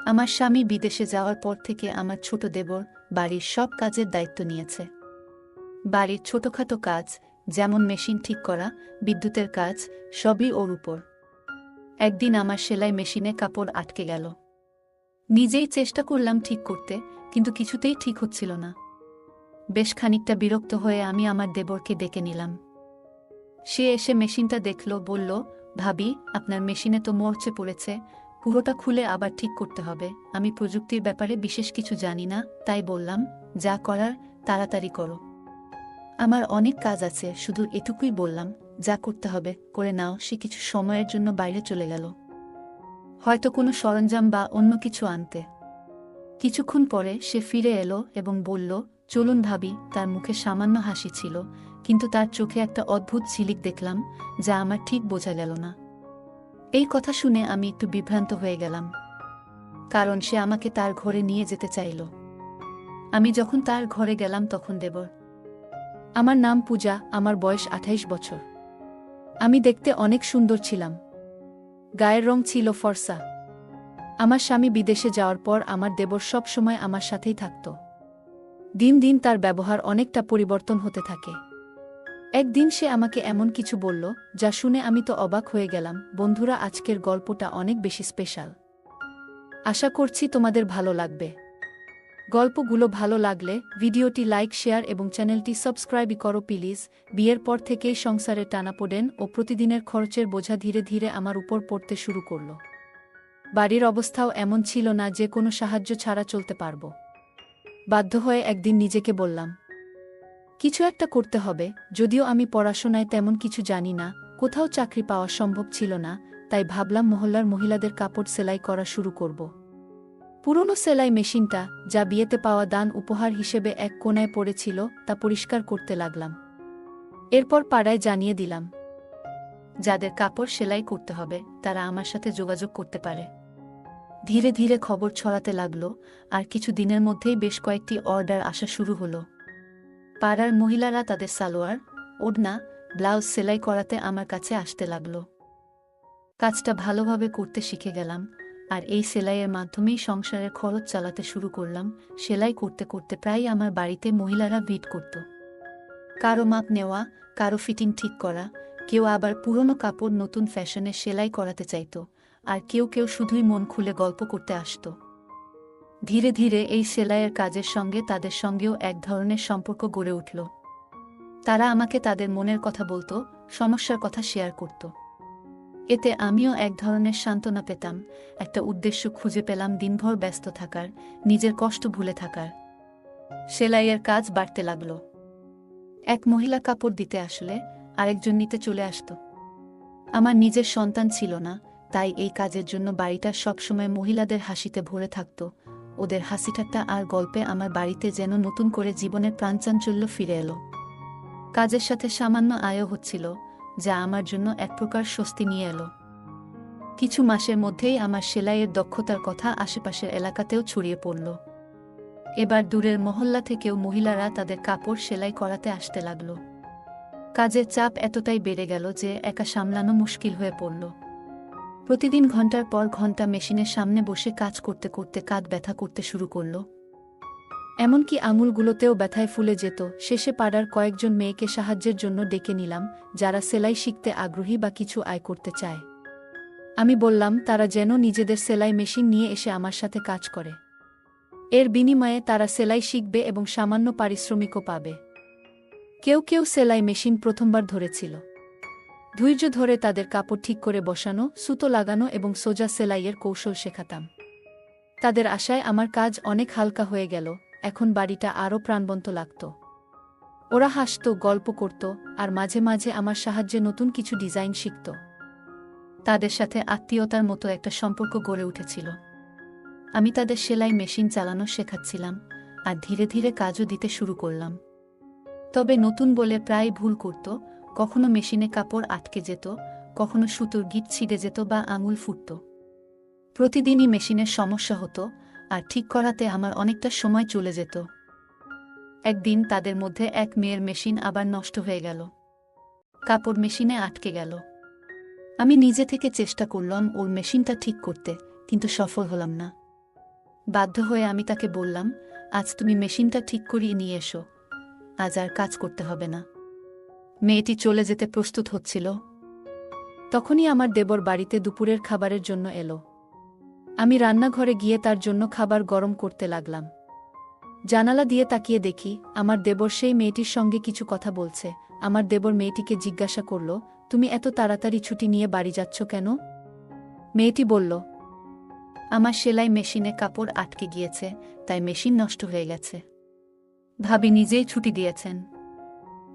আমার স্বামী বিদেশে যাওয়ার পর থেকে আমার ছোট দেবর বাড়ির সব কাজের দায়িত্ব নিয়েছে। বাড়ির ছোটখাটো কাজ, যেমন মেশিন ঠিক করা, বিদ্যুতের কাজ, সবই ওর উপর। একদিন আমার সেলাই মেশিনে কাপড় আটকে গেল। নিজেই চেষ্টা করলাম ঠিক করতে, কিন্তু কিছুতেই ঠিক হচ্ছিল না। বেশ খানিকটা বিরক্ত হয়ে আমি আমার দেবরকে ডেকে নিলাম। সে এসে মেশিনটা দেখল, বলল, ভাবি, আপনার মেশিনে তো মরচে পড়েছে, পুরোটা খুলে আবার ঠিক করতে হবে। আমি প্রযুক্তির ব্যাপারে বিশেষ কিছু জানি না, তাই বললাম, যা করার তাড়াতাড়ি করো। আমার অনেক কাজ আছে, শুধু এটুকুই বললাম, যা করতে হবে করে নাও। সে কিছু সময়ের জন্য বাইরে চলে গেল, হয়তো কোনো সরঞ্জাম বা অন্য কিছু আনতে। কিছুক্ষণ পরে সে ফিরে এলো এবং বলল, চলুন ভাবি। তার মুখে সামান্য হাসি ছিল, কিন্তু তার চোখে একটা অদ্ভুত ঝিলিক দেখলাম, যা আমার ঠিক বোঝা গেল না। এই কথা শুনে আমি একটু বিভ্রান্ত হয়ে গেলাম, কারণ সে আমাকে তার ঘরে নিয়ে যেতে চাইল। আমি যখন তার ঘরে গেলাম তখন দেবর। আমার নাম পূজা, আমার বয়স 28 বছর। আমি দেখতে অনেক সুন্দর ছিলাম, গায়ের রং ছিল ফর্সা। আমার স্বামী বিদেশে যাওয়ার পর আমার দেবর সব সময় আমার সাথেই থাকত। দিন দিন তার ব্যবহার অনেকটা পরিবর্তন হতে থাকে। একদিন সে আমাকে এমন কিছু বলল, যা শুনে আমি তো অবাক হয়ে গেলাম। বন্ধুরা, আজকের গল্পটা অনেক বেশি স্পেশাল। আশা করছি তোমাদের ভালো লাগবে। গল্পগুলো ভালো লাগলে ভিডিওটি লাইক, শেয়ার এবং চ্যানেলটি সাবস্ক্রাইব করো প্লিজ। বিয়ের পর থেকেই সংসারে টানাপোড়েন ও প্রতিদিনের খরচের বোঝা ধীরে ধীরে আমার উপর পড়তে শুরু করল। বাড়ির অবস্থাও এমন ছিল না যে কোনো সাহায্য ছাড়া চলতে পারব। বাধ্য হয়ে একদিন নিজেকে বললাম, কিছু একটা করতে হবে। যদিও আমি পড়াশোনায় তেমন কিছু জানি না, কোথাও চাকরি পাওয়া সম্ভব ছিল না, তাই ভাবলাম মহল্লার মহিলাদের কাপড় সেলাই করা শুরু করব। পুরনো সেলাই মেশিনটা, যা বিয়েতে পাওয়া দান উপহার হিসেবে এক কোণায় পড়েছিল, তা পরিষ্কার করতে লাগলাম। এরপর পাড়ায় জানিয়ে দিলাম, যাদের কাপড় সেলাই করতে হবে তারা আমার সাথে যোগাযোগ করতে পারে। ধীরে ধীরে খবর ছড়াতে লাগলো, আর কিছু দিনের মধ্যেই বেশ কয়েকটি অর্ডার আসা শুরু হলো। পাড়ার মহিলারা তাদের সালোয়ার, ওড়না, ব্লাউজ সেলাই করাতে আমার কাছে আসতে লাগলো। কাজটা ভালোভাবে করতে শিখে গেলাম, আর এই সেলাইয়ের মাধ্যমেই সংসারের খরচ চালাতে শুরু করলাম। সেলাই করতে করতে প্রায় আমার বাড়িতে মহিলারা ভিড় করত। কারো মাপ নেওয়া, কারো ফিটিং ঠিক করা, কেউ আবার পুরনো কাপড় নতুন ফ্যাশনে সেলাই করাতে চাইত, আর কেউ কেউ শুধুই মন খুলে গল্প করতে আসত। ধীরে ধীরে এই সেলাইয়ের কাজের সঙ্গে তাদের সঙ্গেও এক ধরনের সম্পর্ক গড়ে উঠল। তারা আমাকে তাদের মনের কথা বলতো, সমস্যার কথা শেয়ার করত। এতে আমিও এক ধরনের সান্ত্বনা পেতাম, একটা উদ্দেশ্য খুঁজে পেলাম দিনভর ব্যস্ত থাকার, নিজের কষ্ট ভুলে থাকার। সেলাইয়ের কাজ বাড়তে লাগল। এক মহিলা কাপড় দিতে আসলে আরেকজন নিতে চলে আসত। আমার নিজের সন্তান ছিল না, তাই এই কাজের জন্য বাড়িটা সবসময় মহিলাদের হাসিতে ভরে থাকত। ওদের হাসিঠাট্টা আর গল্পে আমার বাড়িতে যেন নতুন করে জীবনের প্রাণচাঞ্চল্য ফিরে এলো। কাজের সাথে সামান্য আয়ও হচ্ছিল, যা আমার জন্য এক প্রকার স্বস্তি নিয়ে এলো। কিছু মাসের মধ্যেই আমার সেলাইয়ের দক্ষতার কথা আশেপাশের এলাকাতেও ছড়িয়ে পড়ল। এবার দূরের মহল্লা থেকেও মহিলারা তাদের কাপড় সেলাই করাতে আসতে লাগল। কাজের চাপ এতটাই বেড়ে গেল যে একা সামলানো মুশকিল হয়ে পড়ল। প্রতিদিন ঘন্টার পর ঘন্টা মেশিনের সামনে বসে কাজ করতে করতে কাঁধ ব্যথা করতে শুরু করল। এমনকি আঙুলগুলোতেও ব্যথায় ফুলে যেত। শেষে পাড়ার কয়েকজন মেয়েকে সাহায্যের জন্য ডেকে নিলাম, যারা সেলাই শিখতে আগ্রহী বা কিছু আয় করতে চায়। আমি বললাম তারা যেন নিজেদের সেলাই মেশিন নিয়ে এসে আমার সাথে কাজ করে। এর বিনিময়ে তারা সেলাই শিখবে এবং সামান্য পারিশ্রমিকও পাবে। কেউ কেউ সেলাই মেশিন প্রথমবার ধরেছিল। ধৈর্য ধরে তাদের কাপড় ঠিক করে বসানো, সুতো লাগানো এবং সোজা সেলাইয়ের কৌশল শেখাতাম। তাদের আশায় আমার কাজ অনেক হালকা হয়ে গেল। এখন বাড়িটা আরও প্রাণবন্ত লাগত। ওরা হাসত, গল্প করত, আর মাঝে মাঝে আমার সাহায্যে নতুন কিছু ডিজাইন শিখত। তাদের সাথে আত্মীয়তার মতো একটা সম্পর্ক গড়ে উঠেছিল। আমি তাদের সেলাই মেশিন চালানো শেখাচ্ছিলাম, আর ধীরে ধীরে কাজও দিতে শুরু করলাম। তবে নতুন বলে প্রায় ভুল করত। কখনো মেশিনে কাপড় আটকে যেত, কখনো সুতোর গিঁট ছিঁড়ে যেত বা আঙুল ফুটত। প্রতিদিনই মেশিনের সমস্যা হতো, আর ঠিক করাতে আমার অনেকটা সময় চলে যেত। একদিন তাদের মধ্যে এক মেয়ের মেশিন আবার নষ্ট হয়ে গেল। কাপড় মেশিনে আটকে গেল। আমি নিজে থেকে চেষ্টা করলাম ওর মেশিনটা ঠিক করতে, কিন্তু সফল হলাম না। বাধ্য হয়ে আমি তাকে বললাম, আজ তুমি মেশিনটা ঠিক করিয়ে নিয়ে এসো, আজ আর কাজ করতে হবে না। মেয়েটি চলে যেতে প্রস্তুত হচ্ছিল। তখনই আমার দেবর বাড়িতে দুপুরের খাবারের জন্য এলো। আমি রান্নাঘরে গিয়ে তার জন্য খাবার গরম করতে লাগলাম। জানালা দিয়ে তাকিয়ে দেখি আমার দেবর সেই মেয়েটির সঙ্গে কিছু কথা বলছে। আমার দেবর মেয়েটিকে জিজ্ঞাসা করল, তুমি এত তাড়াতাড়ি ছুটি নিয়ে বাড়ি যাচ্ছ কেন? মেয়েটি বলল, আমার সেলাই মেশিনে কাপড় আটকে গিয়েছে, তাই মেশিন নষ্ট হয়ে গেছে। ভাবি নিজেই ছুটি দিয়েছেন,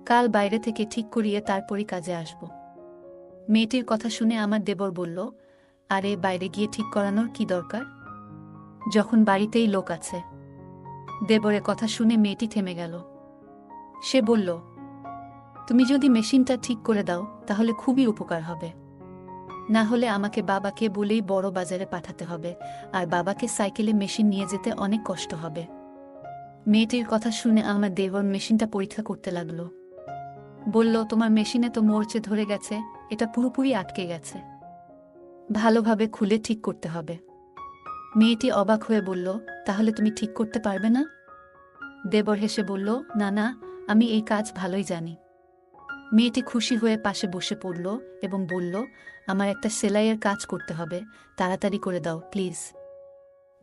কাল বাইরে থেকে ঠিক করিয়ে তারপরই কাজে আসব। মেয়েটির কথা শুনে আমার দেবর বলল, আরে বাইরে গিয়ে ঠিক করানোর কি দরকার, যখন বাড়িতেই লোক আছে। দেবরের কথা শুনে মেয়েটি থেমে গেল। সে বলল, তুমি যদি মেশিনটা ঠিক করে দাও তাহলে খুবই উপকার হবে, না হলে আমাকে বাবাকে বলেই বড় বাজারে পাঠাতে হবে, আর বাবাকে সাইকেলে মেশিন নিয়ে যেতে অনেক কষ্ট হবে। মেয়েটির কথা শুনে আমার দেবর মেশিনটা পরীক্ষা করতে লাগল। বলল, তোমার মেশিনে তো মরচে ধরে গেছে, এটা পুরোপুরি আটকে গেছে, ভালোভাবে খুলে ঠিক করতে হবে। মেয়েটি অবাক হয়ে বলল, তাহলে তুমি ঠিক করতে পারবে না? দেবর হেসে বলল, না না, আমি এই কাজ ভালোই জানি। মেয়েটি খুশি হয়ে পাশে বসে পড়ল এবং বলল, আমার একটা সেলাইয়ের কাজ করতে হবে, তাড়াতাড়ি করে দাও প্লিজ।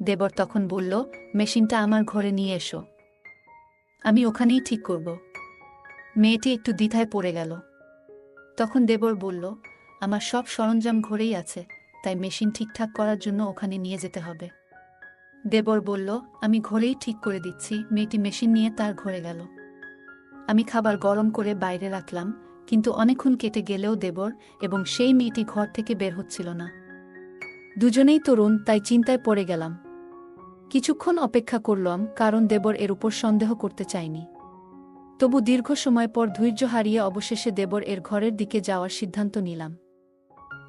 দেবর তখন বলল, মেশিনটা আমার ঘরে নিয়ে এসো, আমি ওখানেই ঠিক করব। মেয়েটি একটু দ্বিধায় পড়ে গেল। তখন দেবর বলল, আমার সব সরঞ্জাম ঘরেই আছে, তাই মেশিন ঠিকঠাক করার জন্য ওখানে নিয়ে যেতে হবে। দেবর বলল, আমি ঘরেই ঠিক করে দিচ্ছি। মেয়েটি মেশিন নিয়ে তার ঘরে গেল। আমি খাবার গরম করে বাইরে রাখলাম, কিন্তু অনেকক্ষণ কেটে গেলেও দেবর এবং সেই মেয়েটি ঘর থেকে বের হচ্ছিল না। দুজনেই তরুণ, তাই চিন্তায় পড়ে গেলাম। কিছুক্ষণ অপেক্ষা করলাম, কারণ দেবর এর উপর সন্দেহ করতে চাইনি। তবু দীর্ঘ সময় পর ধৈর্য হারিয়ে অবশেষে দেবর এর ঘরের দিকে যাওয়ার সিদ্ধান্ত নিলাম।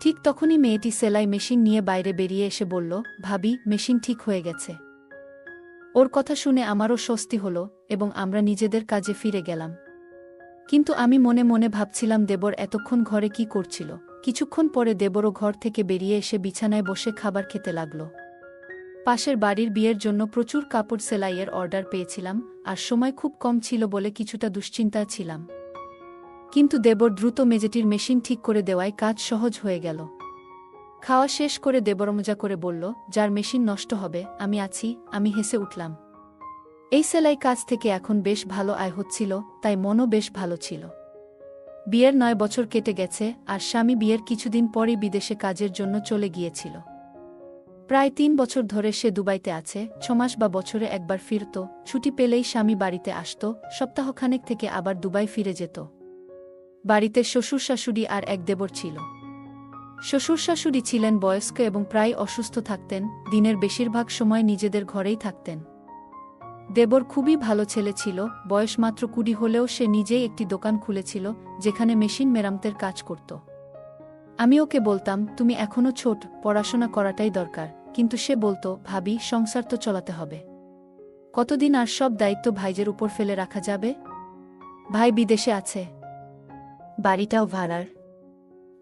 ঠিক তখনই মেয়েটি সেলাই মেশিন নিয়ে বাইরে বেরিয়ে এসে বলল, ভাবি, মেশিন ঠিক হয়ে গেছে। ওর কথা শুনে আমারও স্বস্তি হলো এবং আমরা নিজেদের কাজে ফিরে গেলাম। কিন্তু আমি মনে মনে ভাবছিলাম, দেবর এতক্ষণ ঘরে কি করছিল। কিছুক্ষণ পরে দেবরও ঘর থেকে বেরিয়ে এসে বিছানায় বসে খাবার খেতে লাগল। পাশের বাড়ির বিয়ের জন্য প্রচুর কাপড় সেলাইয়ের অর্ডার পেয়েছিলাম, আর সময় খুব কম ছিল বলে কিছুটা দুশ্চিন্তায় ছিলাম। কিন্তু দেবর দ্রুত মেজেটির মেশিন ঠিক করে দেওয়ায় কাজ সহজ হয়ে গেল। খাওয়া শেষ করে দেবর মজা করে বলল, যার মেশিন নষ্ট হবে আমি আছি। আমি হেসে উঠলাম। এই সেলাই কাজ থেকে এখন বেশ ভালো আয় হচ্ছিল, তাই মনও বেশ ভালো ছিল। বিয়ের 9 বছর কেটে গেছে, আর স্বামী বিয়ের কিছুদিন পরই বিদেশে কাজের জন্য চলে গিয়েছিল। প্রায় 3 বছর ধরে সে দুবাইতে আছে। 6 মাস বা বছরে একবার ফিরত, ছুটি পেলেই স্বামী বাড়িতে আসত, সপ্তাহখানেক থেকে আবার দুবাই ফিরে যেত। বাড়িতে শ্বশুর শাশুড়ি আর এক দেবর ছিল। শ্বশুর শাশুড়ি ছিলেন বয়স্ক এবং প্রায় অসুস্থ থাকতেন, দিনের বেশিরভাগ সময় নিজেদের ঘরেই থাকতেন। দেবর খুবই ভালো ছেলে ছিল, বয়স মাত্র 20 হলেও সে নিজেই একটি দোকান খুলেছিল, যেখানে মেশিন মেরামতের কাজ করত। আমি ওকে বলতাম, তুমি এখনো ছোট, পড়াশোনা করাটাই দরকার, কিন্তু সে বলতো, ভাবি, সংসার তো চালাতে হবে, কতদিন আর সব দায়িত্ব ভাইজের উপর ফেলে রাখা যাবে? ভাই বিদেশে আছে, বাড়িটাও ভাড়ার,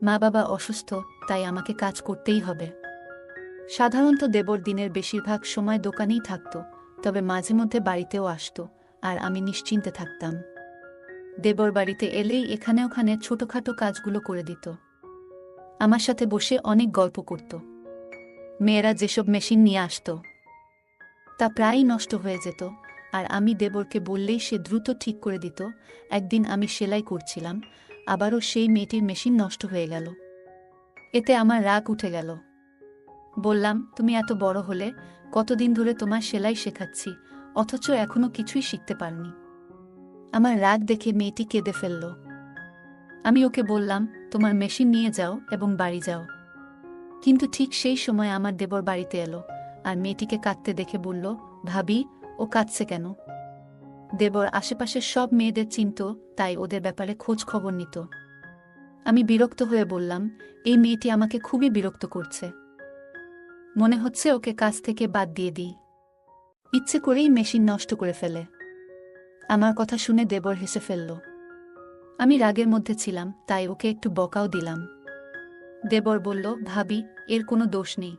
মা বাবা অসুস্থ, তাই আমাকে কাজ করতেই হবে। সাধারণত দেবর দিনের বেশিরভাগ সময় দোকানেই থাকত, তবে মাঝে মধ্যে বাড়িতেও আসত, আর আমি নিশ্চিন্তে থাকতাম। দেবর বাড়িতে এলেই এখানে ওখানে ছোটখাটো কাজগুলো করে দিত। আমার সাথে বসে অনেক গল্প করত। মেয়েরা যেসব মেশিন নিয়ে আসত তা প্রায়ই নষ্ট হয়ে যেত, আর আমি দেবরকে বললেই সে দ্রুত ঠিক করে দিত। একদিন আমি সেলাই করছিলাম, আবারও সেই মেয়েটির মেশিন নষ্ট হয়ে গেল। এতে আমার রাগ উঠে গেল। বললাম, তুমি এত বড় হলে, কতদিন ধরে তোমার সেলাই শেখাচ্ছি, অথচ এখনো কিছুই শিখতে পারনি। আমার রাগ দেখে মেয়েটি কেঁদে ফেলল। আমি ওকে বললাম, তোমার মেশিন নিয়ে যাও এবং বাড়ি যাও। কিন্তু ঠিক সেই সময় আমার দেবর বাড়িতে এলো, আর মেয়েটিকে কাঁদতে দেখে বলল, ভাবি, ও কাঁদছে কেন? দেবর আশেপাশের সব মেয়েদের চিনত, তাই ওদের ব্যাপারে খোঁজ খবর নিত। আমি বিরক্ত হয়ে বললাম, এই মেয়েটি আমাকে খুবই বিরক্ত করছে, মনে হচ্ছে ওকে কাজ থেকে বাদ দিয়ে দিই। ইচ্ছে করেই মেশিন নষ্ট করে ফেলে। আমার কথা শুনে দেবর হেসে ফেলল। আমি রাগের মধ্যে ছিলাম, তাই ওকে একটু বকাও দিলাম। দেবর বলল, ভাবি, এর কোনো দোষ নেই,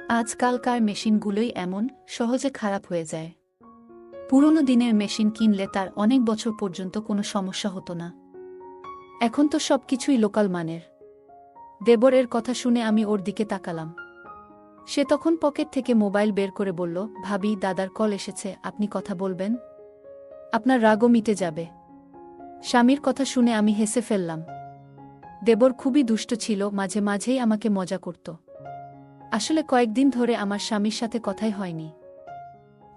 আজকালকার মেশিনগুলোই এমন সহজে খারাপ হয়ে যায়। পুরনো দিনের মেশিন কিনলে তার অনেক বছর পর্যন্ত কোনো সমস্যা হতো না। এখন তো সবকিছুই লোকাল মানের। দেবরের কথা শুনে আমি ওর দিকে তাকালাম। সে তখন পকেট থেকে মোবাইল বের করে বলল, ভাবি, দাদার কল এসেছে, আপনি কথা বলবেন? আপনার রাগও মিটে যাবে। স্বামীর কথা শুনে আমি হেসে ফেললাম। দেবর খুবই দুষ্ট ছিল, মাঝে মাঝেই আমাকে মজা করত। আসলে কয়েকদিন ধরে আমার স্বামীর সাথে কথাই হয়নি।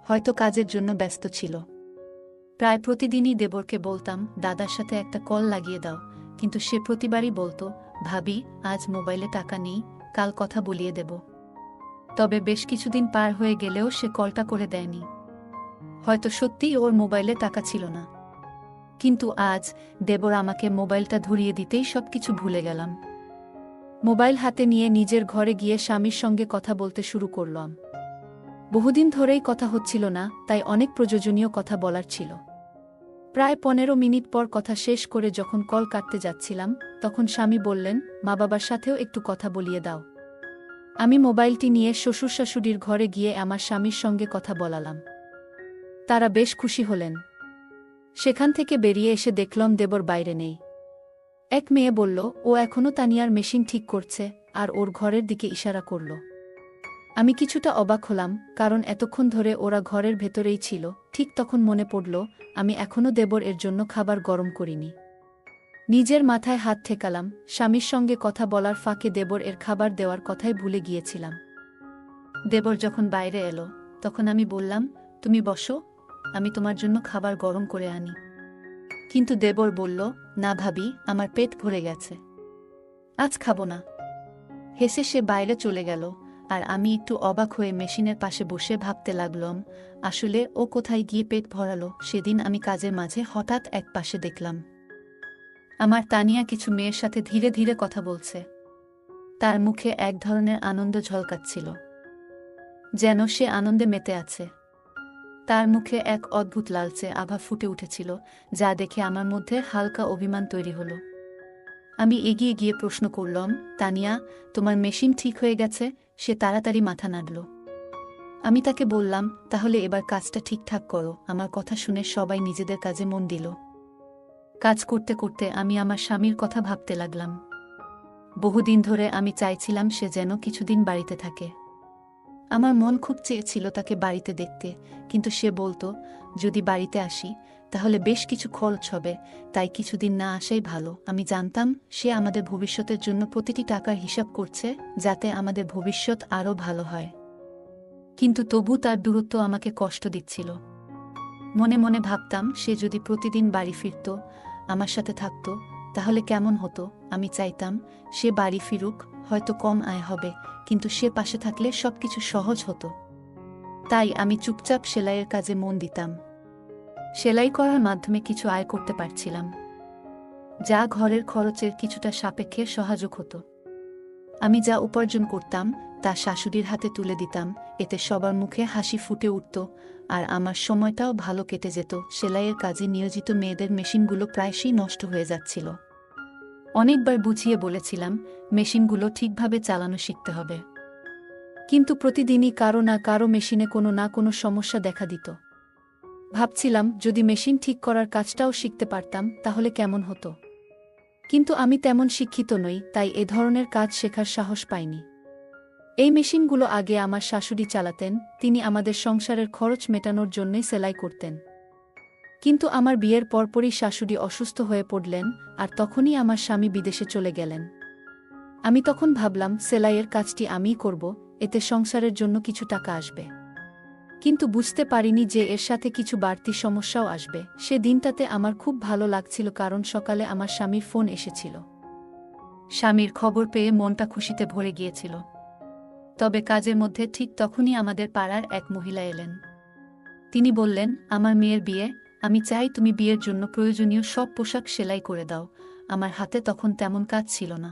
হয়তো কাজের জন্য ব্যস্ত ছিল। প্রায় প্রতিদিনই দেবরকে বলতাম, দাদার সাথে একটা কল লাগিয়ে দাও, কিন্তু সে প্রতিবারই বলতো, ভাবি, আজ মোবাইলে টাকা নেই, কাল কথা বলিয়ে দেব। তবে বেশ কিছুদিন পার হয়ে গেলেও সে কলটা করে দেয়নি। হয়তো সত্যিই ওর মোবাইলে টাকা ছিল না। কিন্তু আজ দেবর আমাকে মোবাইলটা ধরিয়ে দিতেই সবকিছু ভুলে গেলাম। মোবাইল হাতে নিয়ে নিজের ঘরে গিয়ে স্বামীর সঙ্গে কথা বলতে শুরু করলাম। বহুদিন ধরেই কথা হচ্ছিল না, তাই অনেক প্রয়োজনীয় কথা বলার ছিল। প্রায় 15 মিনিট পর কথা শেষ করে যখন কল কাটতে যাচ্ছিলাম, তখন স্বামী বললেন, মা বাবার সাথেও একটু কথা বলিয়ে দাও। আমি মোবাইলটি নিয়ে শ্বশুর শাশুড়ির ঘরে গিয়ে আমার স্বামীর সঙ্গে কথা বলালাম। তারা বেশ খুশি হলেন। সেখান থেকে বেরিয়ে এসে দেখলাম দেবর বাইরে নেই। এক মেয়ে বলল, ও এখনও তানিয়ার মেশিন ঠিক করছে, আর ওর ঘরের দিকে ইশারা করল। আমি কিছুটা অবাক হলাম, কারণ এতক্ষণ ধরে ওরা ঘরের ভেতরেই ছিল। ঠিক তখন মনে পড়ল, আমি এখনও দেবর এর জন্য খাবার গরম করিনি। নিজের মাথায় হাত ঠেকালাম। স্বামীর সঙ্গে কথা বলার ফাঁকে দেবর এর খাবার দেওয়ার কথাই ভুলে গিয়েছিলাম। দেবর যখন বাইরে এলো, তখন আমি বললাম, তুমি বসো, আমি তোমার জন্য খাবার গরম করে আনি। কিন্তু দেবর বলল, না ভাবি, আমার পেট ভরে গেছে, আজ খাবো না। হেসে সে বাইরে চলে গেল, আর আমি একটু অবাক হয়ে মেশিনের পাশে বসে ভাবতে লাগলাম, আসলে ও কোথায় গিয়ে পেট ভরালো। সেদিন আমি কাজের মাঝে হঠাৎ এক পাশে দেখলাম আমার তানিয়া কিছু মেয়ের সাথে ধীরে ধীরে কথা বলছে। তার মুখে এক ধরনের আনন্দ ঝলকাচ্ছিল, যেন সে আনন্দে মেতে আছে। তার মুখে এক অদ্ভুত লালচে আভা ফুটে উঠেছিল, যা দেখে আমার মধ্যে হালকা অভিমান তৈরি হলো। আমি এগিয়ে গিয়ে প্রশ্ন করলাম, তানিয়া, তোমার মেশিন ঠিক হয়ে গেছে? সে তাড়াতাড়ি মাথা নাড়ল। আমি তাকে বললাম, তাহলে এবার কাজটা ঠিকঠাক করো। আমার কথা শুনে সবাই নিজেদের কাজে মন দিল। কাজ করতে করতে আমি আমার স্বামীর কথা ভাবতে লাগলাম। বহুদিন ধরে আমি চাইছিলাম সে যেন কিছুদিন বাড়িতে থাকে। আমার মন খুব চেয়েছিল তাকে বাড়িতে দেখতে, কিন্তু সে বলতো, যদি বাড়িতে আসি তাহলে বেশ কিছু খরচ হবে, তাই কিছুদিন না আসাই ভালো। আমি জানতাম সে আমাদের ভবিষ্যতের জন্য প্রতিটি টাকার হিসাব করছে, যাতে আমাদের ভবিষ্যৎ আরও ভালো হয়। কিন্তু তবু তার দূরত্ব আমাকে কষ্ট দিচ্ছিল। মনে মনে ভাবতাম, সে যদি প্রতিদিন বাড়ি ফিরত, আমার সাথে থাকত, তাহলে কেমন হতো। আমি চাইতাম সে বাড়ি ফিরুক, হয়তো কম আয় হবে, কিন্তু সে পাশে থাকলে সবকিছু সহজ হতো। তাই আমি চুপচাপ সেলাইয়ের কাজে মন দিতাম। সেলাই করার মাধ্যমে কিছু আয় করতে পারছিলাম, যা ঘরের খরচের কিছুটা সাপেক্ষে সহায়ক হতো। আমি যা উপার্জন করতাম তা শাশুড়ির হাতে তুলে দিতাম, এতে সবার মুখে হাসি ফুটে উঠত, আর আমার সময়টাও ভালো কেটে যেত। সেলাইয়ের কাজে নিয়োজিত মেয়েদের মেশিনগুলো প্রায়শই নষ্ট হয়ে যাচ্ছিল। অনেকবার বুঝিয়ে বলেছিলাম, মেশিনগুলো ঠিকভাবে চালানো শিখতে হবে, কিন্তু প্রতিদিনই কারো না কারো মেশিনে কোনো না কোনো সমস্যা দেখা দিত। ভাবছিলাম, যদি মেশিন ঠিক করার কাজটাও শিখতে পারতাম তাহলে কেমন হতো। কিন্তু আমি তেমন শিক্ষিত নই, তাই এ ধরনের কাজ শেখার সাহস পাইনি। এই মেশিনগুলো আগে আমার শাশুড়ি চালাতেন, তিনি আমাদের সংসারের খরচ মেটানোর জন্যই সেলাই করতেন। কিন্তু আমার বিয়ের পরপরই শাশুড়ি অসুস্থ হয়ে পড়লেন, আর তখনই আমার স্বামী বিদেশে চলে গেলেন। আমি তখন ভাবলাম, সেলাইয়ের কাজটি আমিই করব, এতে সংসারের জন্য কিছু টাকা আসবে। কিন্তু বুঝতে পারিনি যে এর সাথে কিছু বাড়তি সমস্যাও আসবে। সে দিনটাতে আমার খুব ভালো লাগছিল, কারণ সকালে আমার স্বামীর ফোন এসেছিল। স্বামীর খবর পেয়ে মনটা খুশিতে ভরে গিয়েছিল। তবে কাজের মধ্যে ঠিক তখনই আমাদের পাড়ার এক মহিলা এলেন। তিনি বললেন, আমার মেয়ের বিয়ে, আমি চাই তুমি বিয়ের জন্য প্রয়োজনীয় সব পোশাক সেলাই করে দাও। আমার হাতে তখন তেমন কাজ ছিল না,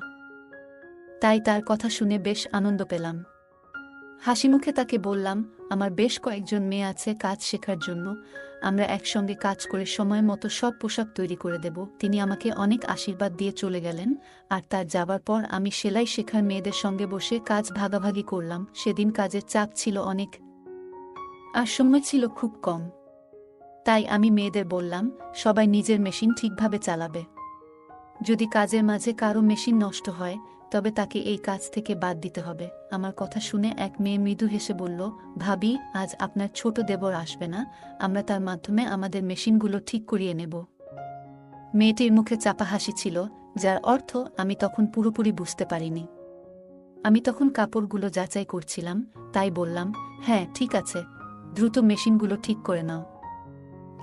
তাই তার কথা শুনে বেশ আনন্দ পেলাম। হাসিমুখে তাকে বললাম, আমার বেশ কয়েকজন মেয়ে আছে কাজ শেখার জন্য, আমরা একসঙ্গে কাজ করে সময় মতো সব পোশাক তৈরি করে দেব। তিনি আমাকে অনেক আশীর্বাদ দিয়ে চলে গেলেন, আর তার যাবার পর আমি সেলাই শেখার মেয়েদের সঙ্গে বসে কাজ ভাগাভাগি করলাম। সেদিন কাজের চাপ ছিল অনেক, আর সময় ছিল খুব কম। তাই আমি মেয়েদের বললাম, সবাই নিজের মেশিন ঠিকভাবে চালাবে। যদি কাজের মাঝে কারো মেশিন নষ্ট হয়, তবে তাকে এই কাজ থেকে বাদ দিতে হবে। আমার কথা শুনে এক মেয়ে মৃদু হেসে বলল, ভাবি, আজ আপনার ছোট দেবর আসবে না, আমরা তার মাধ্যমে আমাদের মেশিনগুলো ঠিক করিয়ে নেব। মেয়েটির মুখে চাপা হাসি ছিল, যার অর্থ আমি তখন পুরোপুরি বুঝতে পারিনি। আমি তখন কাপড়গুলো যাচাই করছিলাম, তাই বললাম, হ্যাঁ ঠিক আছে, দ্রুত মেশিনগুলো ঠিক করে নাও।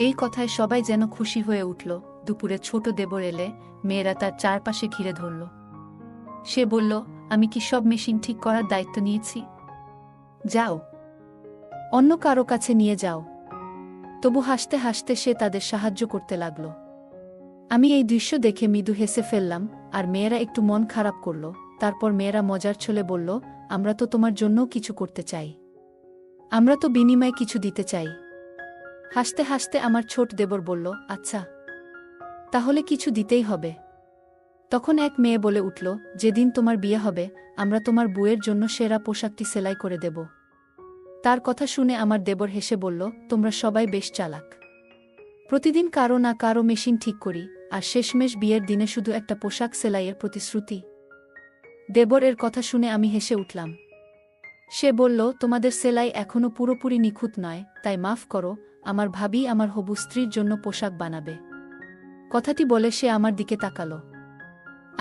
এই কথায় সবাই যেন খুশি হয়ে উঠল। দুপুরে ছোট দেবর এলে মেয়েরা তার চারপাশে ঘিরে ধরল। সে বলল, আমি কি সব মেশিন ঠিক করার দায়িত্ব নিয়েছি? যাও, অন্য কারো কাছে নিয়ে যাও। তবু হাসতে হাসতে সে তাদের সাহায্য করতে লাগল। আমি এই দৃশ্য দেখে মৃদু হেসে ফেললাম, আর মেয়েরা একটু মন খারাপ করল। তারপর মেয়েরা মজার ছলে বলল, আমরা তো তোমার জন্যও কিছু করতে চাই, আমরা তো বিনিময়ে কিছু দিতে চাই। হাসতে হাসতে আমার ছোট দেবর বলল, আচ্ছা, তাহলে কিছু দিতেই হবে। তখন এক মেয়ে বলে উঠল, যেদিন তোমার বিয়ে হবে, আমরা তোমার বউয়ের জন্য সেরা পোশাকটি সেলাই করে দেব। তার কথা শুনে আমার দেবর হেসে বলল, তোমরা সবাই বেশ চালাক। প্রতিদিন কারো না কারো মেশিন ঠিক করি, আর শেষমেশ বিয়ের দিনে শুধু একটা পোশাক সেলাইয়ের প্রতিশ্রুতি। দেবর এর কথা শুনে আমি হেসে উঠলাম। সে বলল, তোমাদের সেলাই এখনও পুরোপুরি নিখুঁত নয়, তাই মাফ করো, আমার ভাবি আমার হবু স্ত্রীর জন্য পোশাক বানাবে। কথাটি বলে সে আমার দিকে তাকালো।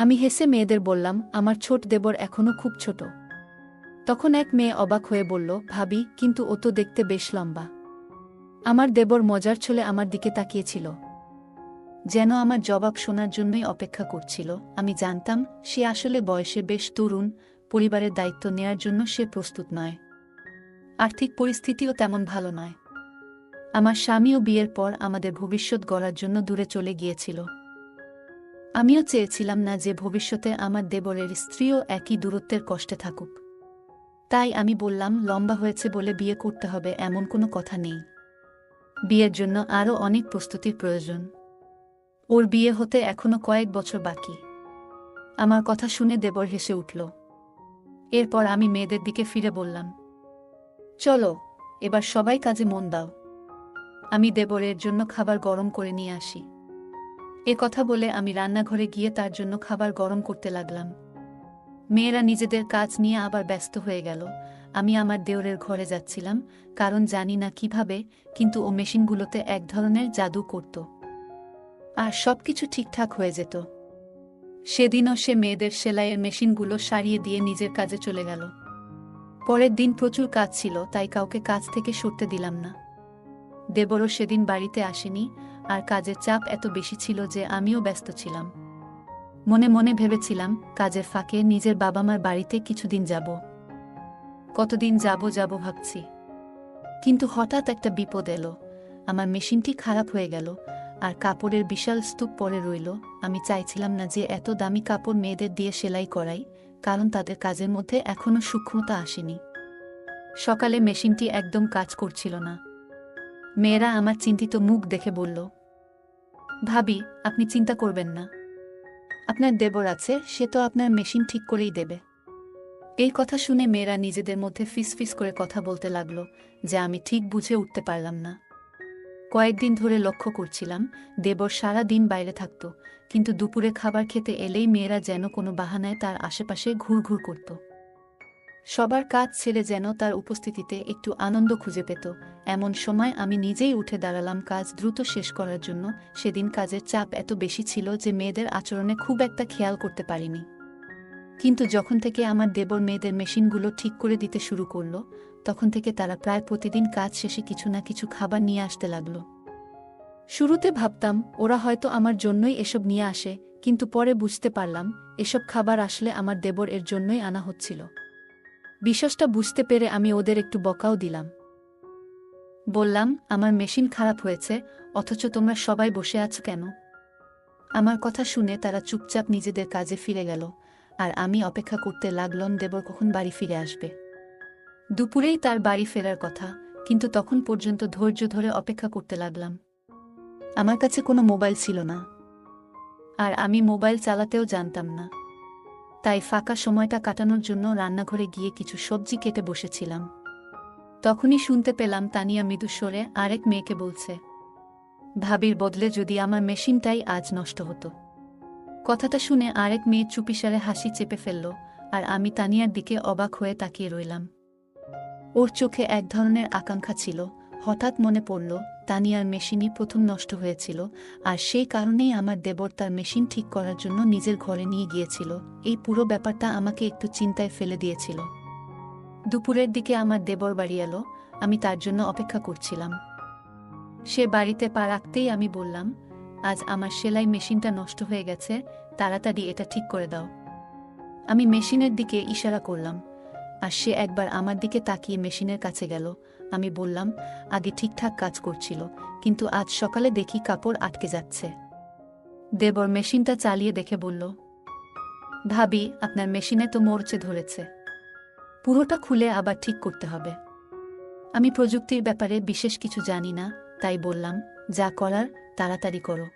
আমি হেসে মেয়েদের বললাম, আমার ছোট দেবর এখনও খুব ছোট। তখন এক মেয়ে অবাক হয়ে বলল, ভাবি, কিন্তু ও তো দেখতে বেশ লম্বা। আমার দেবর মজার ছলে আমার দিকে তাকিয়েছিল, যেন আমার জবাব শোনার জন্যই অপেক্ষা করছিল। আমি জানতাম সে আসলে বয়সে বেশ তরুণ, পরিবারের দায়িত্ব নেয়ার জন্য সে প্রস্তুত নয়। আর্থিক পরিস্থিতিও তেমন ভালো নয়। আমার স্বামীও বিয়ের পর আমাদের ভবিষ্যৎ গড়ার জন্য দূরে চলে গিয়েছিল। আমিও চেয়েছিলাম না যে ভবিষ্যতে আমার দেবরের স্ত্রীও একই দূরত্বের কষ্টে থাকুক। তাই আমি বললাম, লম্বা হয়েছে বলে বিয়ে করতে হবে এমন কোনো কথা নেই। বিয়ের জন্য আরও অনেক প্রস্তুতির প্রয়োজন। ওর বিয়ে হতে এখনো কয়েক বছর বাকি। আমার কথা শুনে দেবর হেসে উঠল। এরপর আমি মেয়েদের দিকে ফিরে বললাম, চলো, এবার সবাই কাজে মন দাও। আমি দেবরের জন্য খাবার গরম করে নিয়ে আসি। এ কথা বলে আমি রান্নাঘরে গিয়ে তার জন্য খাবার গরম করতে লাগলাম। মেয়েরা নিজেদের কাজ নিয়ে আবার ব্যস্ত হয়ে গেল। আমি আমার দেওরের ঘরে যাচ্ছিলাম, কারণ জানি না কিভাবে, কিন্তু ও মেশিনগুলোতে এক ধরনের জাদু করত, আর সবকিছু ঠিকঠাক হয়ে যেত। সেদিনও সে মেয়েদের সেলাইয়ের মেশিনগুলো সারিয়ে দিয়ে নিজের কাজে চলে গেল। পরের দিন প্রচুর কাজ ছিল, তাই কাউকে কাজ থেকে সরতে দিলাম না। দেবরও সেদিন বাড়িতে আসেনি, আর কাজের চাপ এত বেশি ছিল যে আমিও ব্যস্ত ছিলাম। মনে মনে ভেবেছিলাম, কাজের ফাঁকে নিজের বাবা মার বাড়িতে কিছুদিন যাব। কতদিন যাব ভাবছি, কিন্তু হঠাৎ একটা বিপদ এলো। আমার মেশিনটি খারাপ হয়ে গেল, আর কাপড়ের বিশাল স্তূপ পড়ে রইল। আমি চাইছিলাম না যে এত দামি কাপড় মেয়েদের দিয়ে সেলাই করাই, কারণ তাদের কাজের মধ্যে এখনও সূক্ষ্মতা আসেনি। সকালে মেশিনটি একদম কাজ করছিল না। মেয়েরা আমার চিন্তিত মুখ দেখে বলল, ভাবি, আপনি চিন্তা করবেন না, আপনার দেবর আছে, সে তো আপনার মেশিন ঠিক করেই দেবে। এই কথা শুনে মেয়েরা নিজেদের মধ্যে ফিসফিস করে কথা বলতে লাগল, যে আমি ঠিক বুঝে উঠতে পারলাম না। কয়েকদিন ধরে লক্ষ্য করছিলাম, দেবর সারা দিন বাইরে থাকত, কিন্তু দুপুরে খাবার খেতে এলেই মেয়েরা যেন কোনো বাহানায় তার আশেপাশে ঘুরঘুর করত। সবার কাজ ছেড়ে যেন তার উপস্থিতিতে একটু আনন্দ খুঁজে পেত। এমন সময় আমি নিজেই উঠে দাঁড়ালাম কাজ দ্রুত শেষ করার জন্য। সেদিন কাজের চাপ এত বেশি ছিল যে মেয়েদের আচরণে খুব একটা খেয়াল করতে পারিনি। কিন্তু যখন থেকে আমার দেবর মেয়েদের মেশিনগুলো ঠিক করে দিতে শুরু করল, তখন থেকে তারা প্রায় প্রতিদিন কাজ শেষে কিছু না কিছু খাবার নিয়ে আসতে লাগল। শুরুতে ভাবতাম ওরা হয়তো আমার জন্যই এসব নিয়ে আসে, কিন্তু পরে বুঝতে পারলাম এসব খাবার আসলে আমার দেবর এর জন্যই আনা হচ্ছিল। বিশ্বাসটা বুঝতে পেরে আমি ওদের একটু বকাও দিলাম। বললাম, আমার মেশিন খারাপ হয়েছে, অথচ তোমরা সবাই বসে আছো কেন? আমার কথা শুনে তারা চুপচাপ নিজেদের কাজে ফিরে গেল, আর আমি অপেক্ষা করতে লাগলাম দেবর কখন বাড়ি ফিরে আসবে। দুপুরেই তার বাড়ি ফেরার কথা, কিন্তু তখন পর্যন্ত ধৈর্য ধরে অপেক্ষা করতে লাগলাম। আমার কাছে কোনো মোবাইল ছিল না, আর আমি মোবাইল চালাতেও জানতাম না। তাই ফাঁকা সময়টা কাটানোর জন্য রান্নাঘরে গিয়ে কিছু সবজি কেটে বসেছিলাম। তখনই শুনতে পেলাম তানিয়া মৃদু স্বরে আরেক মেয়েকে বলছে, ভাবির বদলে যদি আমার মেশিনটাই আজ নষ্ট হতো। কথাটা শুনে আরেক মেয়ে চুপিসারে হাসি চেপে ফেলল, আর আমি তানিয়ার দিকে অবাক হয়ে তাকিয়ে রইলাম। ওর চোখে এক ধরনের আকাঙ্ক্ষা ছিল। হঠাৎ মনে পড়ল তানিয়ার মেশিনই প্রথম নষ্ট হয়েছিল, আর সেই কারণেই আমার দেবর তার মেশিন ঠিক করার জন্য নিজের ঘরে নিয়ে গিয়েছিল। এই পুরো ব্যাপারটা আমাকে একটু চিন্তায় ফেলে দিয়েছিল। দুপুরের দিকে আমার দেবর বাড়ি এলো। আমি তার জন্য অপেক্ষা করছিলাম। সে বাড়িতে পা রাখতেই আমি বললাম, আজ আমার সেলাই মেশিনটা নষ্ট হয়ে গেছে, তাড়াতাড়ি এটা ঠিক করে দাও। আমি মেশিনের দিকে ইশারা করলাম, আর সে একবার আমার দিকে তাকিয়ে মেশিনের কাছে গেল। আমি বললাম, আগে ঠিকঠাক কাজ করছিল, কিন্তু আজ সকালে দেখি কাপড় আটকে যাচ্ছে। দেবর মেশিনটা চালিয়ে দেখে বলল, ভাবি, আপনার মেশিনে তো মরচে ধরেছে, পুরোটা খুলে আবার ঠিক করতে হবে। আমি প্রযুক্তির ব্যাপারে বিশেষ কিছু জানি না, তাই বললাম, যা করার তাড়াতাড়ি করো।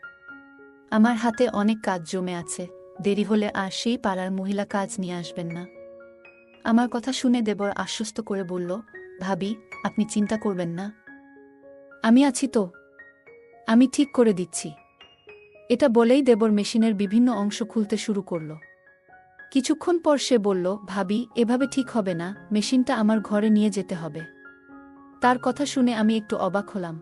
আমার হাতে অনেক কাজ জমে আছে, দেরি হলে আর সেই পাড়ার মহিলা কাজ নিয়ে আসবেন না। আমার কথা শুনে দেবর আশ্বস্ত করে বলল, ভাবি, আপনি চিন্তা করবেন না, আমি আছি তো, আমি ঠিক করে দিচ্ছি। এটা বলেই দেবর মেশিনের বিভিন্ন অংশ খুলতে শুরু করল। কিছুক্ষণ পর সে বলল, ভাবি, এভাবে ঠিক হবে না, মেশিনটা আমার ঘরে নিয়ে যেতে হবে। তার কথা শুনে আমি একটু অবাক হলাম।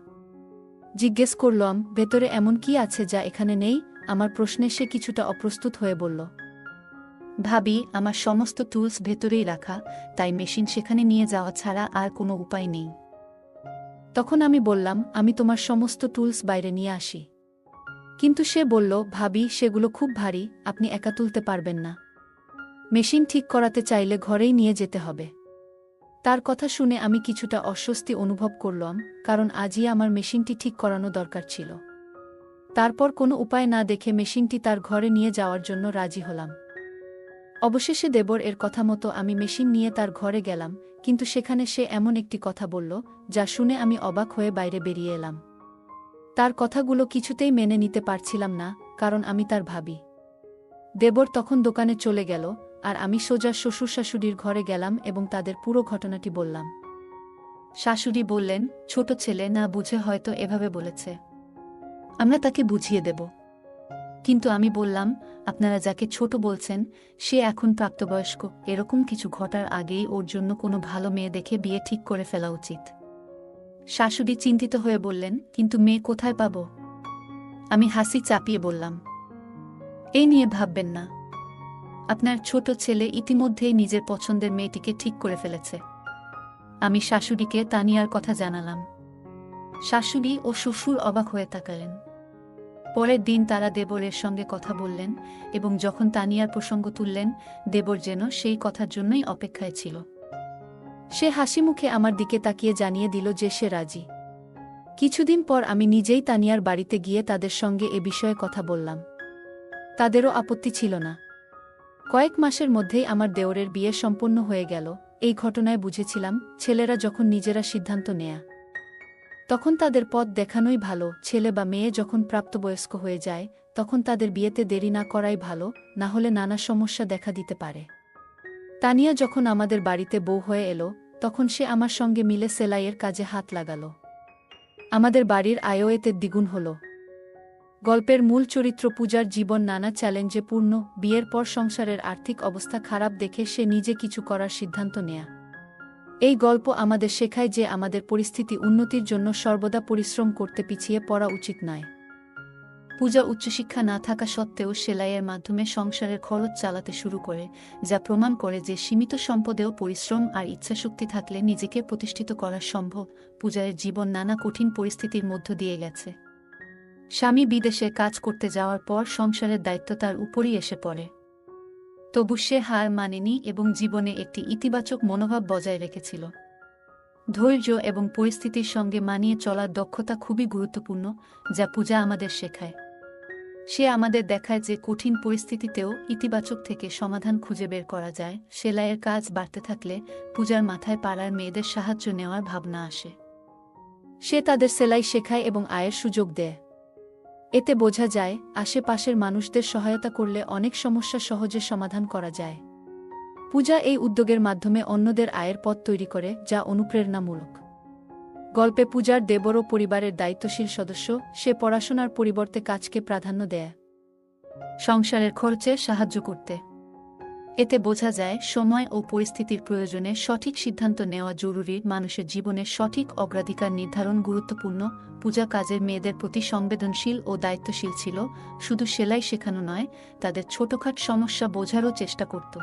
জিজ্ঞেস করলাম, ভেতরে এমন কি আছে যা এখানে নেই? আমার প্রশ্নে সে কিছুটা অপ্রস্তুত হয়ে বলল, ভাবি, আমার সমস্ত টুলস ভেতরেই রাখা, তাই মেশিন সেখানে নিয়ে যাওয়া ছাড়া আর কোনো উপায় নেই। তখন আমি বললাম, আমি তোমার সমস্ত টুলস বাইরে নিয়ে আসি। কিন্তু সে বলল, ভাবি, সেগুলো খুব ভারী, আপনি একা তুলতে পারবেন না। মেশিন ঠিক করাতে চাইলে ঘরেই নিয়ে যেতে হবে। তার কথা শুনে আমি কিছুটা অস্বস্তি অনুভব করলাম, কারণ আজই আমার মেশিনটি ঠিক করানো দরকার ছিল। তারপর কোনো উপায় না দেখে মেশিনটি তার ঘরে নিয়ে যাওয়ার জন্য রাজি হলাম। অবশেষে দেবর এর কথা মতো আমি মেশিন নিয়ে তার ঘরে গেলাম, কিন্তু সেখানে সে এমন একটি কথা বলল, যা শুনে আমি অবাক হয়ে বাইরে বেরিয়ে এলাম। তার কথাগুলো কিছুতেই মেনে নিতে পারছিলাম না, কারণ আমি তার ভাবি। দেবর তখন দোকানে চলে গেল, আর আমি সোজা শ্বশুর শাশুড়ির ঘরে গেলাম এবং তাদের পুরো ঘটনাটি বললাম। শাশুড়ি বললেন, ছোট ছেলে না বুঝে হয়তো এভাবে বলেছে, আমরা তাকে বুঝিয়ে দেব। কিন্তু আমি বললাম, আপনারা যাকে ছোট বলছেন সে এখন প্রাপ্তবয়স্ক, এরকম কিছু ঘটার আগেই ওর জন্য কোনো ভালো মেয়ে দেখে বিয়ে ঠিক করে ফেলা উচিত। শাশুড়ি চিন্তিত হয়ে বললেন, কিন্তু মেয়ে কোথায় পাব? আমি হাসি চাপিয়ে বললাম, এই নিয়ে ভাববেন না, আপনার ছোট ছেলে ইতিমধ্যেই নিজের পছন্দের মেয়েটিকে ঠিক করে ফেলেছে। আমি শাশুড়িকে তানিয়ার কথা জানালাম। শাশুড়ি ও শ্বশুর অবাক হয়ে তাকালেন। পরের দিন তারা দেবরের সঙ্গে কথা বললেন, এবং যখন তানিয়ার প্রসঙ্গ তুললেন, দেবর যেন সেই কথার জন্যই অপেক্ষায় ছিল। সে হাসি মুখে আমার দিকে তাকিয়ে জানিয়ে দিল যে সে রাজি। কিছুদিন পর আমি নিজেই তানিয়ার বাড়িতে গিয়ে তাদের সঙ্গে এ বিষয়ে কথা বললাম। তাদেরও আপত্তি ছিল না। কয়েক মাসের মধ্যেই আমার দেওরের বিয়ে সম্পন্ন হয়ে গেল। এই ঘটনায় বুঝেছিলাম, ছেলেরা যখন নিজেরা সিদ্ধান্ত নেয়া, তখন তাদের পথ দেখানোই ভালো। ছেলে বা মেয়ে যখন প্রাপ্তবয়স্ক হয়ে যায়, তখন তাদের বিয়েতে দেরি না করাই ভালো, না হলে নানা সমস্যা দেখা দিতে পারে। তানিয়া যখন আমাদের বাড়িতে বউ হয়ে এলো, তখন সে আমার সঙ্গে মিলে সেলাইয়ের কাজে হাত লাগাল। আমাদের বাড়ির আয়ও এতে দ্বিগুণ হল। গল্পের মূল চরিত্র পূজার জীবন নানা চ্যালেঞ্জে পূর্ণ। বিয়ের পর সংসারের আর্থিক অবস্থা খারাপ দেখে সে নিজে কিছু করার সিদ্ধান্ত নেয়া। এই গল্প আমাদের শেখায় যে আমাদের পরিস্থিতি উন্নতির জন্য সর্বদা পরিশ্রম করতে পিছিয়ে পড়া উচিত নয়। পূজা উচ্চশিক্ষা না থাকা সত্ত্বেও সেলাইয়ের মাধ্যমে সংসারের খরচ চালাতে শুরু করে, যা প্রমাণ করে যে সীমিত সম্পদেও পরিশ্রম আর ইচ্ছাশক্তি থাকলে নিজেকে প্রতিষ্ঠিত করা সম্ভব। পূজার জীবন নানা কঠিন পরিস্থিতির মধ্য দিয়ে গেছে। স্বামী বিদেশে কাজ করতে যাওয়ার পর সংসারের দায়িত্ব তার উপরই এসে পড়ে। তবু সে হার মানেনি এবং জীবনে একটি ইতিবাচক মনোভাব বজায় রেখেছিল। ধৈর্য এবং পরিস্থিতির সঙ্গে মানিয়ে চলার দক্ষতা খুবই গুরুত্বপূর্ণ, যা পূজা আমাদের শেখায়। সে আমাদের দেখায় যে কঠিন পরিস্থিতিতেও ইতিবাচক থেকে সমাধান খুঁজে বের করা যায়। সেলাইয়ের কাজ বাড়তে থাকলে পূজার মাথায় পাড়ার মেয়েদের সাহায্য নেওয়ার ভাবনা আসে। সে তাদের সেলাই শেখায় এবং আয়ের সুযোগ দেয়। এতে বোঝা যায় আশেপাশের মানুষদের সহায়তা করলে অনেক সমস্যা সহজে সমাধান করা যায়। পূজা এই উদ্যোগের মাধ্যমে অন্যদের আয়ের পথ তৈরি করে, যা অনুপ্রেরণামূলক। গল্পে পূজার দেবরও পরিবারের দায়িত্বশীল সদস্য। সে পড়াশোনার পরিবর্তে কাজকে প্রাধান্য দেয়, সংসারের খরচে সাহায্য করতে। এতে বোঝা যায় সময় ও পরিস্থিতির প্রয়োজনে সঠিক সিদ্ধান্ত নেওয়া জরুরি। মানুষের জীবনে সঠিক অগ্রাধিকার নির্ধারণ গুরুত্বপূর্ণ। পূজা কাজের মেয়েদের প্রতি সংবেদনশীল ও দায়িত্বশীল ছিল। শুধু সেলাই শেখানো নয়, তাদের ছোটখাট সমস্যা বোঝারও চেষ্টা করত।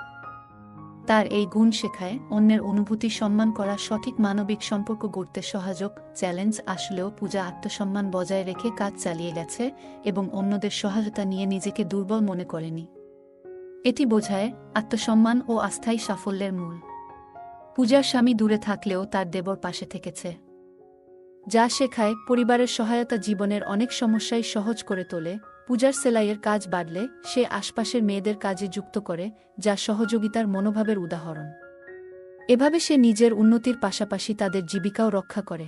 তার এই গুণ শেখায় অন্যের অনুভূতি সম্মান করা, সঠিক মানবিক সম্পর্ক গড়তে সহায়ক। চ্যালেঞ্জ আসলেও পূজা আত্মসম্মান বজায় রেখে কাজ চালিয়ে গেছে এবং অন্যদের সহায়তা নিয়ে নিজেকে দুর্বল মনে করেনি। এটি বোঝায় আত্মসম্মান ও আস্থাই সাফল্যের মূল। পূজার স্বামী দূরে থাকলেও তার দেবর পাশে থেকেছে, যা শেখায় পরিবারের সহায়তা জীবনের অনেক সমস্যাই সহজ করে তোলে। পূজার সেলাইয়ের কাজ বাড়লে সে আশপাশের মেয়েদের কাজে যুক্ত করে, যা সহযোগিতার মনোভাবের উদাহরণ। এভাবে সে নিজের উন্নতির পাশাপাশি তাদের জীবিকাও রক্ষা করে।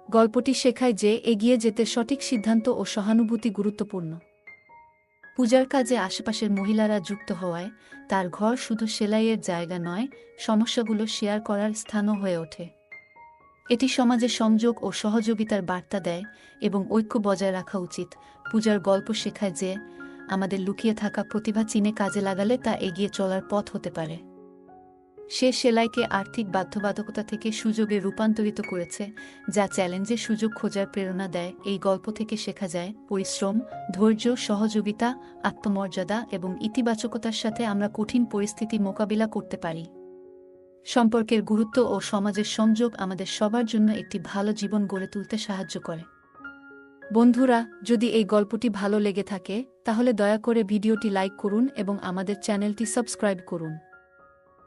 গল্পটি শেখায় যে এগিয়ে যেতে সঠিক সিদ্ধান্ত ও সহানুভূতি গুরুত্বপূর্ণ। পূজার কাজে আশেপাশের মহিলারা যুক্ত হওয়ায় তার ঘর শুধু সেলাইয়ের জায়গা নয়, সমস্যাগুলো শেয়ার করার স্থানও হয়ে ওঠে। এটি সমাজে সংযোগ ও সহযোগিতার বার্তা দেয় এবং ঐক্য বজায় রাখা উচিত। পূজার গল্প শেখায় যে আমাদের লুকিয়ে থাকা প্রতিভা চিনে কাজে লাগালে তা এগিয়ে চলার পথ হতে পারে। সে সেলাইকে আর্থিক বাধ্যবাধকতা থেকে সুযোগে রূপান্তরিত করেছে, যা চ্যালেঞ্জে সুযোগ খোঁজার প্রেরণা দেয়। এই গল্প থেকে শেখা যায় পরিশ্রম, ধৈর্য, সহযোগিতা, আত্মমর্যাদা এবং ইতিবাচকতার সাথে আমরা কঠিন পরিস্থিতি মোকাবিলা করতে পারি। সম্পর্কের গুরুত্ব ও সমাজের সংযোগ আমাদের সবার জন্য একটি ভালো জীবন গড়ে তুলতে সাহায্য করে। বন্ধুরা, যদি এই গল্পটি ভালো লেগে থাকে তাহলে দয়া করে ভিডিওটি লাইক করুন এবং আমাদের চ্যানেলটি সাবস্ক্রাইব করুন।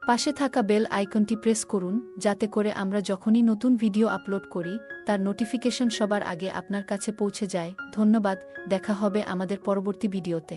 পাশে থাকা বেল আইকনটি প্রেস করুন, যাতে করে আমরা যখনই নতুন ভিডিও আপলোড করি তার নোটিফিকেশন সবার আগে আপনার কাছে পৌঁছে যায়। ধন্যবাদ। দেখা হবে আমাদের পরবর্তী ভিডিওতে।